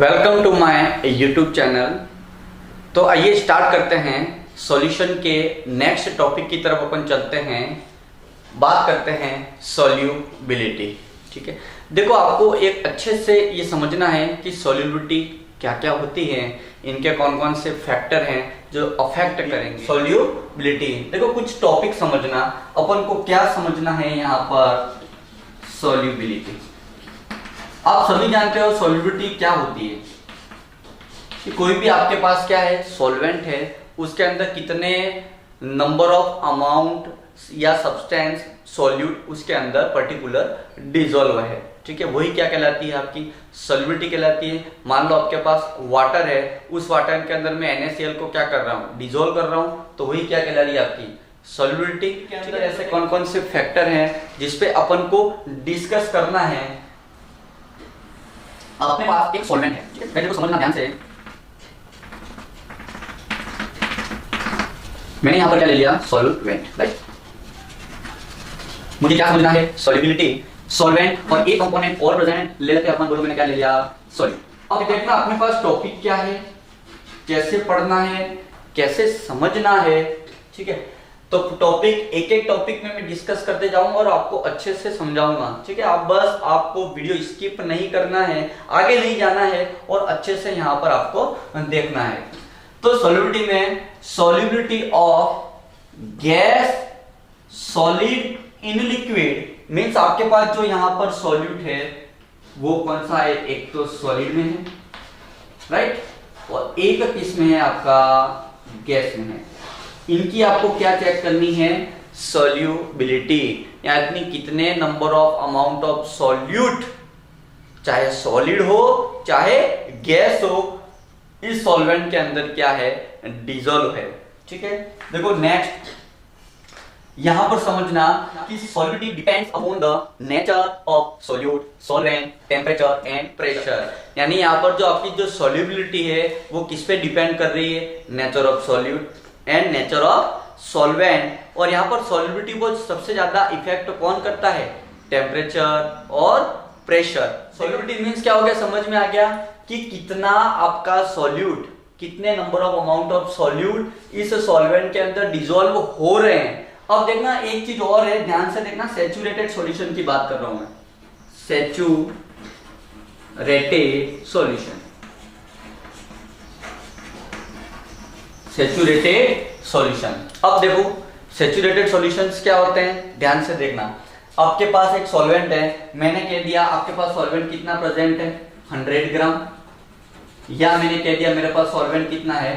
Welcome to my YouTube channel. तो आइए start करते हैं। सॉल्यूशन के नेक्स्ट टॉपिक की तरफ अपन चलते हैं, बात करते हैं सॉल्यूबिलिटी। ठीक है, देखो आपको एक अच्छे से ये समझना है कि सॉल्यूबिलिटी क्या क्या होती है, इनके कौन कौन से फैक्टर हैं जो अफेक्ट करेंगे सॉल्यूबिलिटी। देखो कुछ टॉपिक समझना, अपन को क्या समझना है यहाँ पर सॉल्यूबिलिटी। आप सभी जानते हो सॉल्युबिलिटी क्या होती है कि कोई भी आपके पास क्या है सॉल्वेंट है, उसके अंदर कितने नंबर ऑफ अमाउंट या सब्सटेंस सॉल्यूट उसके अंदर पर्टिकुलर डिसॉल्व है। ठीक है, वही क्या कहलाती है आपकी सॉल्युबिलिटी कहलाती है। मान लो आपके पास वाटर है, उस वाटर के अंदर मैं NaCl को क्या कर रहा हूँ डिसॉल्व कर रहा हूँ, तो वही क्या कहला रही है आपकी सॉल्युबिलिटी के अंदर। ऐसे कौन कौन से फैक्टर हैं जिसपे अपन को डिस्कस करना है। अपने पास एक सॉल्वेंट है, पहले को समझना ध्यान से। मैंने यहां पर क्या ले लिया सॉल्वेंट, राइट। मुझे क्या समझना है सॉल्युबिलिटी, सॉल्वेंट और एक कंपोनेंट और प्रेजेंट ले लेते हैं अपन। बोलो मैंने क्या ले लिया सॉल्यूट। अब देखना अपने पास टॉपिक क्या है, कैसे पढ़ना है, कैसे समझना है। ठीक है, तो टॉपिक एक एक टॉपिक में मैं डिस्कस करते जाऊंगा और आपको अच्छे से समझाऊंगा। ठीक है, आप बस आपको वीडियो स्किप नहीं करना है, आगे नहीं जाना है और अच्छे से यहाँ पर आपको देखना है। तो सॉल्युबिलिटी में solubility of gas solid in liquid means आपके पास जो यहाँ पर सॉल्यूट है वो कौन सा है, एक तो सॉलिड में है, राइट, और एक किस में है आपका गैस में है। इनकी आपको क्या चेक करनी है सॉल्युबिलिटी, यानी कितने number of amount of solute, चाहे सॉलिड हो चाहे गैस हो, इस सॉल्वेंट के अंदर क्या है डिसॉल्व है। ठीक है, देखो नेक्स्ट यहां पर समझना कि solubility depends upon the nature of solute, solvent, temperature and pressure. यानी यहां पर जो आपकी जो सॉल्युबिलिटी है वो किस पे डिपेंड कर रही है, nature of solute and nature of solvent. और यहाँ पर सॉल्युबिलिटी को सबसे ज्यादा इफेक्ट कौन करता है, टेम्परेचर और प्रेशर। सॉल्युबिलिटी मींस क्या हो गया, समझ में आ गया कि कितना आपका सॉल्यूट, कितने number of amount of solute इस सॉल्वेंट के अंदर डिसॉल्व हो रहे हैं। अब देखना एक चीज और है, ध्यान से देखना, सैचुरेटेड सॉल्यूशन की बात कर रहा हूं मैं, सैचुरेटेड सॉल्यूशन, सैचुरेटेड सॉल्यूशन। अब देखो सैचुरेटेड सॉल्यूशंस क्या होते हैं, ध्यान से देखना। आपके पास एक सॉल्वेंट है, मैंने कह दिया आपके पास सॉल्वेंट कितना प्रेजेंट है 100 ग्राम, या मैंने कह दिया मेरे पास सॉल्वेंट कितना है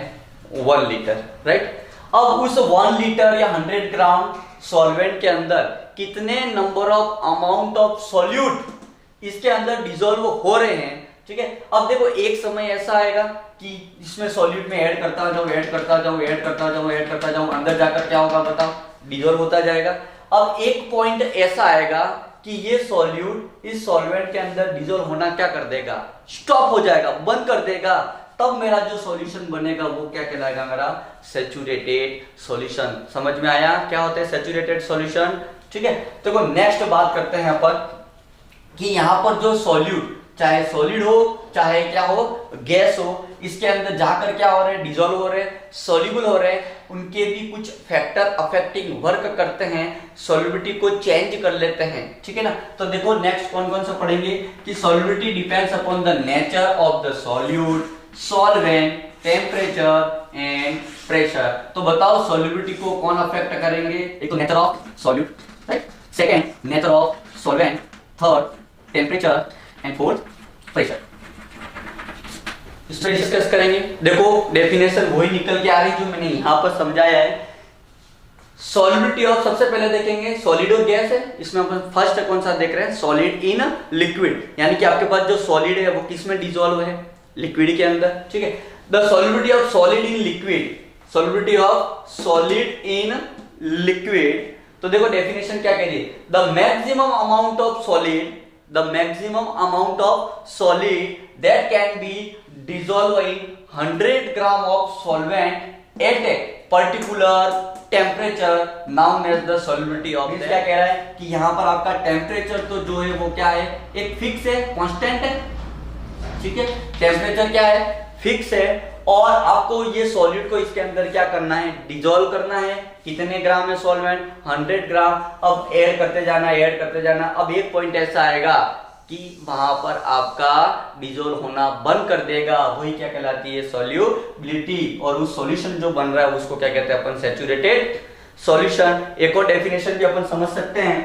1 लीटर, राइट। अब उस 1 लीटर या 100 ग्राम सॉल्वेंट के अंदर कितने number of amount of solute इसके अंदर डिसॉल्व हो रहे हैं। ठीक है, अब देखो एक समय ऐसा आएगा कि इसमें सॉल्यूट में ऐड करता जाओ, ऐड करता जाओ, ऐड करता जाओ, ऐड करता जाओ, अंदर जाकर क्या होगा बताओ, डिसॉल्व होता जाएगा। अब एक पॉइंट ऐसा आएगा कि ये सॉल्यूट इस सॉल्वेंट के अंदर डिसॉल्व होना क्या कर देगा, स्टॉप हो जाएगा, बंद कर देगा। तब मेरा जो सॉल्यूशन बनेगा वो क्या कहलाएगा, मेरा सैचुरेटेड सॉल्यूशन। समझ में आया क्या होता है सैचुरेटेड सॉल्यूशन। ठीक है, तो नेक्स्ट बात करते हैं अपन कि यहां पर जो सॉल्यूट चाहे सॉलिड हो चाहे क्या हो गैस हो, इसके अंदर जाकर क्या हो रहे हैं डिसॉल्व हो रहे हैं, सॉल्युबल हो रहे हैं, उनके भी कुछ फैक्टर अफेक्टिंग वर्क करते हैं, सॉल्युबिलिटी को चेंज कर लेते हैं। ठीक है ना, तो देखो नेक्स्ट कौन कौन सा पढ़ेंगे कि solubility depends upon the nature of the solute, solvent, temperature and pressure. तो बताओ सॉल्युबिलिटी को कौन अफेक्ट करेंगे, एक तो nature of solute, right, second nature of solvent, third temperature and fourth pressure. इस पर डिस्कस करेंगे। देखो डेफिनेशन वही निकल के आ रही जो मैंने यहां पर समझाया है। सॉल्युबिलिटी ऑफ सबसे पहले देखेंगे सॉलिड और गैस है, इसमें अपन फर्स्ट कौन सा देख रहे हैं सॉलिड इन लिक्विड, यानी कि आपके पास जो सॉलिड है वो किस में डिसॉल्व है, लिक्विड के अंदर। ठीक है, the solubility of solid in liquid, solubility of solid in liquid. तो देखो डेफिनेशन क्या कह रही है, the maximum amount of solid, the maximum amount of solid that can be dissolved in 100 gram of solvent at a particular temperature known as the solubility of that। क्या कह रहा है कि यहाँ पर आपका टेम्परेचर तो जो है वो क्या है, एक फिक्स है, कांस्टेंट है, ठीक है, टेम्परेचर क्या है, फिक्स है, और आपको ये सॉलिड को इसके अंदर क्या करना है, डिजोल्व करना है। कितने ग्राम है सॉल्वेंट, 100 ग्राम। अब ऐड करते जाना, ऐड करते जाना। अब एक पॉइंट ऐसा आएगा कि वहां पर आपका डिजोल्व होना बंद कर देगा, वही क्या कहलाती है, सॉल्युबिलिटी। और उस सॉल्यूशन जो बन रहा है उसको क्या कहते हैं अपन, सैचुरेटेड सॉल्यूशन। एक और डेफिनेशन भी अपन समझ सकते हैं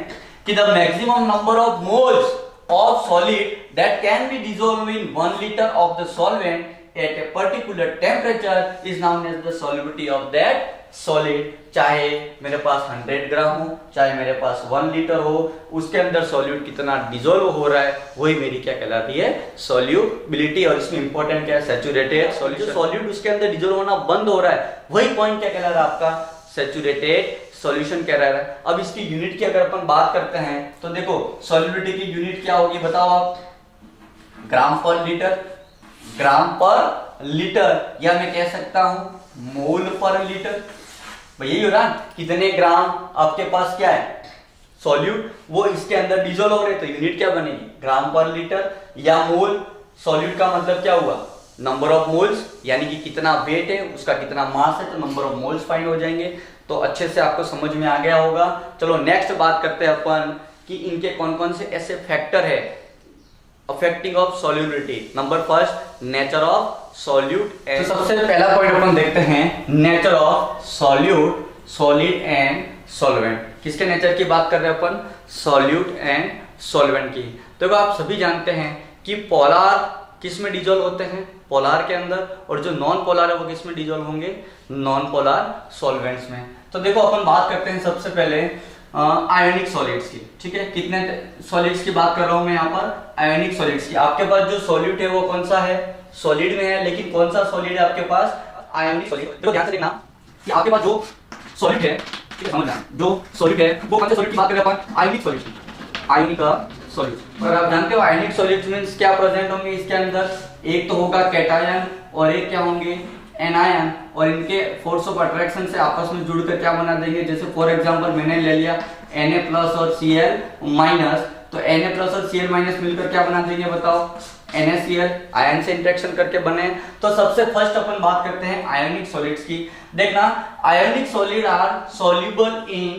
कि the maximum number of moles of solid that can be dissolved in 1 liter of the solvent at a particular temperature is known as the solubility of that solid। चाहे मेरे पास 100 ग्राम हो, चाहे मेरे पास 1 लीटर हो, उसके अंदर सॉल्यूट कितना डिसॉल्व हो रहा है, वही मेरी क्या कहलाती है, सॉल्युबिलिटी। और इसमें इंपॉर्टेंट क्या है, सैचुरेटेड सॉल्यूट। सॉल्यूट उसके अंदर डिसॉल्व होना बंद हो रहा है, वही पॉइंट क्या कहला रहा है आपका, सैचुरेटेड सॉल्यूशन कह रहा है। अब इसकी यूनिट की अगर अपन बात करते हैं तो देखो सॉल्युबिलिटी की यूनिट क्या होगी बताओ आप, ग्राम पर लीटर, ग्राम पर लीटर, या मैं कह सकता हूं मोल पर लीटर। भाई यही हो रहा, कितने ग्राम आपके पास क्या है सॉल्यूट, वो इसके अंदर डिसॉल्व हो रहे, तो यूनिट क्या बनेगी, ग्राम पर लीटर या मोल। सॉल्यूट का मतलब क्या हुआ, नंबर ऑफ मोल्स, यानी कि कितना वेट है, उसका कितना मास है, तो नंबर ऑफ मोल्स फाइंड हो जाएंगे। तो अच्छे से आपको समझ में आ गया होगा। चलो नेक्स्ट बात करते हैं अपन कि इनके कौन कौन से ऐसे फैक्टर है affecting of solubility. Number first, nature of solute. तो सबसे पहला पॉइंट अपन देखते हैं, nature of solute, solid and solvent. किसके नेचर की बात कर रहे हैं अपन, सॉल्यूट एंड सॉल्वेंट की। तो आप सभी जानते हैं कि पोलार किस में डिजोल्व होते हैं, पोलार के अंदर, और जो नॉन पोलार है वो किस में डिजोल्व होंगे, नॉन पोलार सॉल्वेंट्स में। तो देखो अपन बात करते हैं सबसे पहले आयोनिक सॉलिड्स की, ठीक है। कितने सॉलिड्स की बात कर रहा हूं मैं यहाँ पर, आयोनिक सॉलिड्स की। आपके पास जो सॉल्यूट है वो कौन सा है, सॉलिड में है, लेकिन कौन सा सॉलिड है आपके पास, आयोनिक सॉलिड। देखो ध्यान से देखना कि आपके पास जो सॉलिड है, ठीक है, समझना, जो सॉलिड है वो कौन से सॉलिड की बात कर रहे हैं अपन, आयोनिक सॉलिड, आयोनिक सॉलिड। और आप जानते हो आयोनिक सॉलिड्स मींस क्या प्रेजेंट होंगे इसके अंदर, एक तो होगा कैटायन और एक क्या होंगे, एनायन, और इनके फोर्स ऑफ अट्रैक्शन से आपस में जुड़कर क्या बना देंगे, जैसे फॉर एग्जांपल मैंने ले लिया Na+ और Cl-, तो Na+ और Cl- मिलकर क्या बना देंगे बताओ, NaCl, आयन से इंटरेक्शन करके बने। तो सबसे फर्स्ट अपन बात करते हैं आयोनिक सॉलिड्स की। देखना, ionic solid are soluble in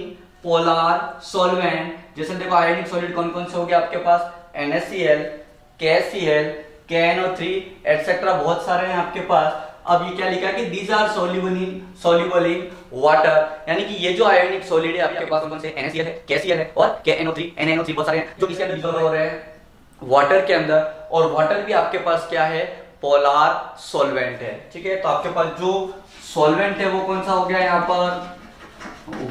polar solvent. जैसे देखो आयोनिक सॉलिड कौन कौन से हो गए आपके पास, NaCl, KCl, KNO3 एटसेट्रा, बहुत सारे हैं आपके पास। अब ये क्या लिखा कि these are soluble in water, यानी कि ये जो आयोनिक सॉलिड है आपके पास कौन से, NaCl है, KCl है और KNO3, NaNO3 बहुत सारे हैं जो किसके अंदर डिसॉल्व हो रहे हैं, वाटर के अंदर। और वाटर भी आपके पास क्या है, पोलर सॉल्वेंट है, ठीक है। तो आपके पास जो सॉल्वेंट है वो कौन सा हो गया यहाँ पर,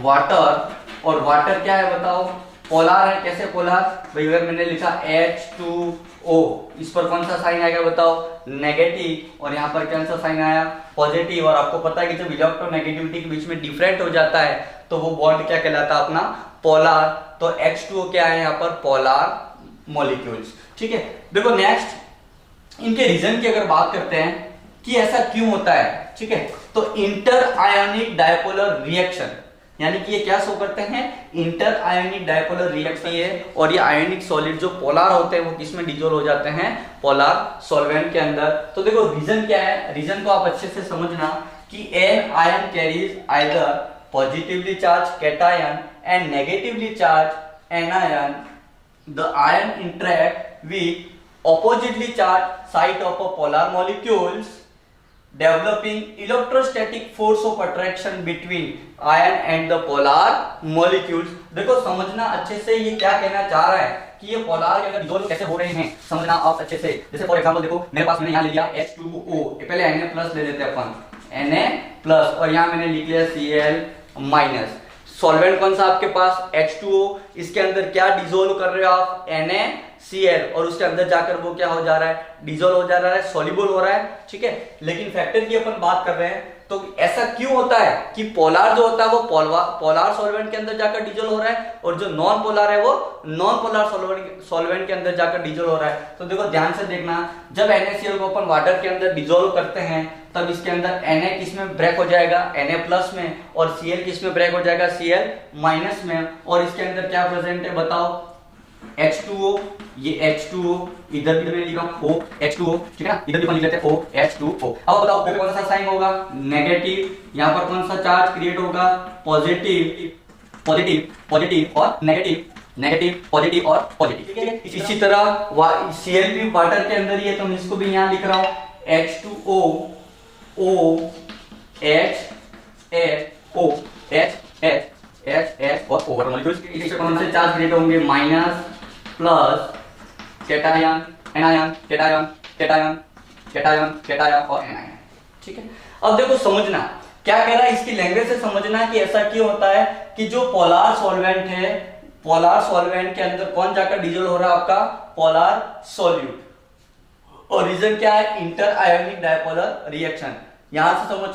वाटर। और वाटर क्या है बताओ, पोलर है। कैसे पोलर, भाई अगर मैंने लिखा H2O, इस पर कौन सा साइन आएगा बताओ, नेगेटिव, और यहाँ पर कौन सा साइन आया, पॉजिटिव। और आपको पता है कि जब इलेक्ट्रोनेगेटिविटी के बीच में डिफरेंट हो जाता है तो वो बॉन्ड क्या कहलाता है अपना, पोलर। तो H2O क्या है यहाँ पर, पोलर मॉलिक्यूल्स, ठीक है। देखो नेक्स्ट, इनके रीजन की अगर बात करते हैं कि ऐसा क्यों होता है, ठीक है। तो इंटर आयोनिक डायपोलर रिएक्शन, यानी कि ये क्या शो करते हैं, इंटर आयोनिक डायपोलर रिएक्शन है। और ये आयोनिक सॉलिड जो पोलर होते हैं वो किसमें डिसॉल्व हो जाते हैं, पोलर सॉल्वेंट के अंदर। तो देखो रीजन क्या है, रीजन को आप अच्छे से समझना कि an ion carries either positively charge cation and negatively charge anion. The ion interact with oppositely charge site of a polar molecules developing electrostatic force of attraction between ion and the polar molecules। देखो समझना अच्छे से ये क्या कहना चाह रहा है कि ये पोलर के अंदर डिसॉल्व कैसे हो रहे हैं, समझना आप अच्छे से। जैसे फॉर एग्जांपल देखो मेरे पास मैंने यहाँ ले लिया H2O, पहले Na+ ले लेते हैं अपन, Na+, और यहाँ मैंने लिख लिया Cl-। सॉल्वेंट कौन सा आपके पास, H2O, इसके अंदर क्या डिसॉल्व कर रहे हो आप, NaCl, और उसके अंदर जाकर वो क्या हो जा रहा है, डिसॉल्व हो जा रहा है, सॉल्युबल हो रहा है, ठीक है। लेकिन फैक्टर की अपन बात कर रहे हैं, तो ऐसा क्यों होता है कि पोलर जो होता है वो पोलर सॉल्वेंट के अंदर जाकर डिसॉल्व हो रहा है, और जो नॉन पोलर है वो नॉन पोलर सॉल्वेंट के अंदर जाकर डिसॉल्व हो रहा है। तो देखो ध्यान से देखना, जब NaCl को अपन वाटर के अंदर डिसॉल्व करते हैं तब इसके अंदर Na किस में ब्रेक हो जाएगा, Na+ में, और Cl किस में ब्रेक हो जाएगा, Cl- में। और इसके अंदर क्या प्रेजेंट है बताओ, H2O, ये H2O, इधर भी मैं लिख रहा हूँ OH2O, ठीक है ना, इधर भी अपन लिख लेते हैं OH2O। अब बताओ O पे कौन सा साइन होगा, नेगेटिव, यहाँ पर कौन सा चार्ज क्रिएट होगा, पॉजिटिव, पॉजिटिव, पॉजिटिव और नेगेटिव, नेगेटिव, पॉजिटिव और पॉजिटिव। इसी तरह Cl भी वाटर के अंदर ही है, तो मैं इसको भी यहाँ लिख रहा हूँ H2O, OH, H और ओवर मॉलिक्यूल्स, इससे कौन से चार्ज क्रिएट होंगे, minus, plus, cation, anion, cation, cation, cation, cation और एनायन, ठीक है। अब देखो समझना क्या कह रहा है, इसकी लैंग्वेज से समझना कि ऐसा क्यों होता है कि जो पोलार सॉल्वेंट है, पोलार सॉल्वेंट के अंदर कौन जाकर डिजोल्व हो रहा है, आपका पोलार सॉल्यूट, और रीजन क्या है, इंटर आयोनिक डायपोलर रिएक्शन। यहां से समझ,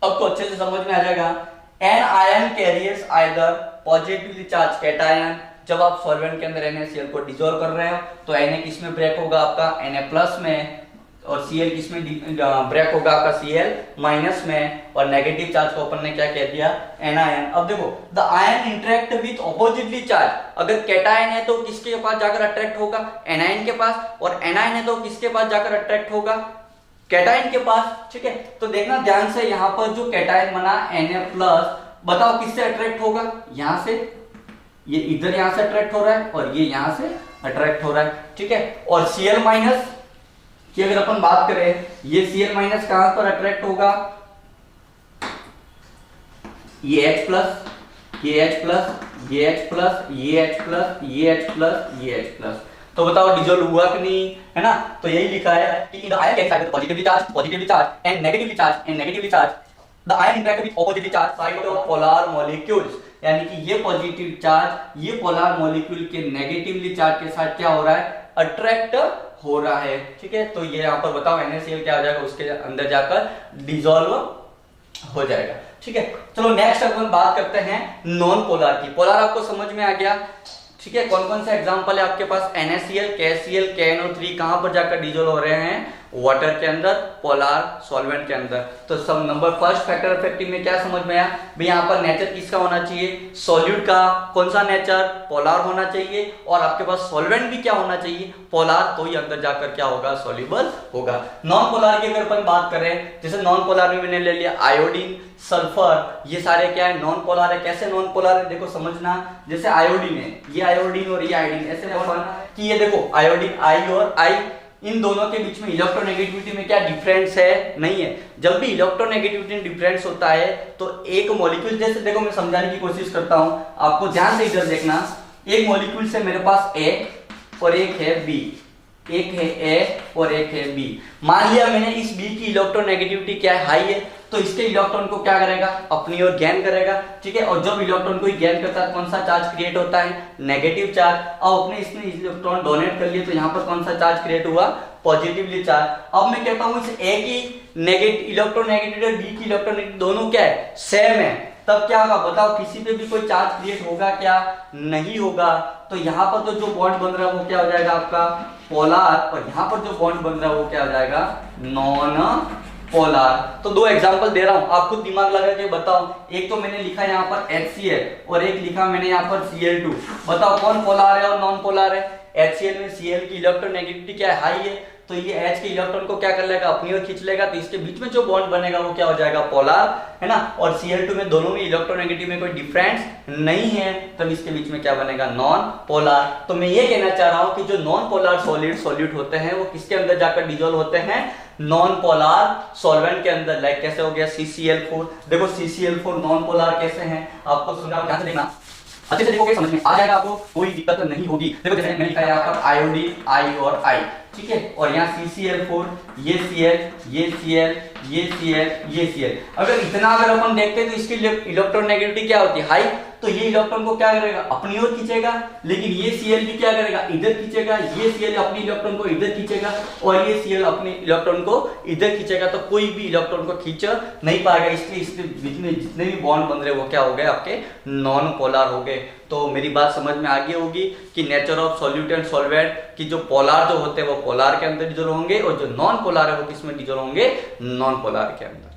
अब तो अच्छे से समझ में आ जाएगा। An ion carriers either positively charge cation, जब आप सॉल्वेंट के अंदर NaCl को डिसॉल्व कर रहे हो तो Na किस में ब्रेक होगा, आपका Na प्लस में, और Cl किस में ब्रेक होगा, आपका Cl माइनस में, और नेगेटिव चार्ज को अपन ने क्या कह दिया, एनायन। अब देखो the ion interact with oppositely charge, अगर कैटायन है तो किसके पास जाकर अट्रैक्ट होगा, एनायन के पास, और एनायन है तो किसके पास जाकर अट्रैक्ट होगा, कैटायन के पास, ठीक है। तो देखना ध्यान से, यहाँ पर जो कैटायन बना Na प्लस, बताओ किससे अट्रैक्ट होगा, यहां से, ये इधर यहां से अट्रैक्ट हो रहा है और ये यहां से अट्रैक्ट हो रहा है, ठीक है। और Cl माइनस की अगर अपन बात करें, ये Cl माइनस कहां पर अट्रैक्ट होगा, ये H प्लस, ये H प्लस, ये H प्लस, ये H प्लस, ये H प्लस, ये H प्लस। तो बताओ डिसॉल्व हुआ कि नहीं, है ना। तो यही लिखा है कि the ion can side positively charge and negatively charge, the ion interact with oppositely charge side of polar molecules, यानी कि ये पॉजिटिव चार्ज ये पोलर मॉलिक्यूल के नेगेटिवली चार्ज के साथ क्या हो रहा है, अट्रैक्ट हो रहा है, ठीक है। तो ये यहाँ पर बताओ NaCl क्या हो जाएगा, उसके अंदर जाकर डिसॉल्व हो जाएगा, ठीक है। चलो नेक्स्ट अपन बात करते हैं नॉन पोलर की। पोलर आपको समझ में आ गया, ठीक है। कौन कौन सा एग्जांपल है आपके पास, NaCl, KCl, KNO3 कहां पर जाकर डिसॉल्व हो रहे हैं, वाटर के अंदर, पोलर सॉल्वेंट के अंदर। तो सब नंबर फर्स्ट फैक्टर इफेक्टिव में क्या समझ में आया भाई, यहाँ पर नेचर किसका होना चाहिए, सॉल्यूट का, कौन सा नेचर, पोलर होना चाहिए, और आपके पास सॉल्वेंट भी क्या होना चाहिए, पोलर, तो ही अंदर जाकर क्या होगा, सॉल्युबल होगा। नॉन पोलर की अगर अपन बात करें, जैसे नॉन पोलर में मैंने ले लिया आयोडीन, सल्फर, ये सारे क्या है, नॉन पोलर है। कैसे नॉन पोलर है, देखो समझना, जैसे आयोडीन है, ये आयोडीन और ये आयोडीन, ऐसे कि ये देखो आयोडीन I और I, इन दोनों के बीच में इलेक्ट्रोनेगेटिविटी में क्या डिफरेंस है, नहीं है। जब भी इलेक्ट्रोनेगेटिविटी डिफरेंस होता है तो एक मॉलिक्यूल, जैसे देखो मैं समझाने की कोशिश करता हूं, आपको ध्यान से इधर देखना, एक मॉलिक्यूल से मेरे पास A और एक है B, एक है A और एक है B। मान लिया मैंने इस B की इलेक्ट्रोनेगेटिविटी क्या है, हाई है, तो इसके इलेक्ट्रॉन को क्या करेगा, अपनी ओर गेन करेगा, ठीक है। और जब इलेक्ट्रॉन को गेन करता है कौन सा चार्ज क्रिएट होता है, नेगेटिव चार्ज। अब अपने इसने इलेक्ट्रॉन डोनेट कर लिए तो यहाँ पर कौन सा चार्ज क्रिएट हुआ, पॉजिटिवली चार्ज। अब मैं कहता हूं इस A की नेगेटिव इलेक्ट्रोनेगेटिविटी और B की इलेक्ट्रोनेगेटिविटी दोनों क्या है, सेम है, तब क्या होगा बताओ, किसी पे भी कोई चार्ज क्रिएट होगा क्या, नहीं होगा। तो यहाँ पर तो जो बॉन्ड बन रहा है वो क्या हो जाएगा आपका पोलर, और यहाँ पर जो बॉन्ड बन रहा है वो क्या हो जाएगा, नॉन पोलर। तो दो एग्जांपल दे रहा हूं, आप खुद दिमाग लगा के बताओ। एक तो मैंने लिखा यहाँ पर HCl और एक लिखा मैंने यहाँ पर Cl2, बताओ कौन पोलर है और नॉन पोलर है। HCl में Cl की इलेक्ट्रोनेगेटिविटी क्या है, हाई है, तो ये H के इलेक्ट्रॉन को क्या कर लेगा, अपनी ओर खींच लेगा, तो इसके बीच में जो बॉन्ड बनेगा वो क्या हो जाएगा, पोलर, है ना। और Cl2 में दोनों में इलेक्ट्रोनेगेटिव में कोई डिफरेंस नहीं है, तब इसके बीच में क्या बनेगा, नॉन पोलर। तो मैं ये कहना चाह रहा हूं कि जो नॉन पोलर सॉल्यूट होते हैं वो किसके अंदर जाकर डिसॉल्व होते हैं, नॉन पोलर सॉल्वेंट के अंदर। लाइक कैसे हो गया CCl4, देखो CCl4 नॉन पोलर कैसे हैं, आपको सुना, ध्यान से देखना, अच्छे से देखोगे समझ में आ जाएगा, आपको कोई दिक्कत नहीं होगी। देखो जैसे मैंने लिखा है यहाँ पर आयोडीन I और I, ठीक है, और यहाँ CCl4, ये Cl, ये Cl, ये Cl, ये Cl। अगर इतना अगर अपन देखते हैं तो इसकी इलेक्ट्रोनेगेटिविटी क्या होती है, हाई, तो ये इलेक्ट्रॉन को क्या करेगा, अपनी ओर खींचेगा, लेकिन ये Cl भी क्या करेगा, इधर खींचेगा, ये Cl अपनी इलेक्ट्रॉन को इधर खींचेगा और ये Cl अपने इलेक्ट्रॉन को इधर खींचेगा, तो कोई भी इलेक्ट्रॉन को खींच नहीं पाएगा। इसलिए इसके बीच में जितने भी बॉन्ड बन रहे वो क्या हो गए, आपके नॉन पोलर हो गए। तो मेरी बात समझ में आ गई होगी कि nature of solute and solvent की जो पोलर जो होते हैं वो पोलर के अंदर डिसॉल्व होंगे और जो नॉन पोलर है वो किसमें डिसॉल्व होंगे, नॉन पोलर के अंदर।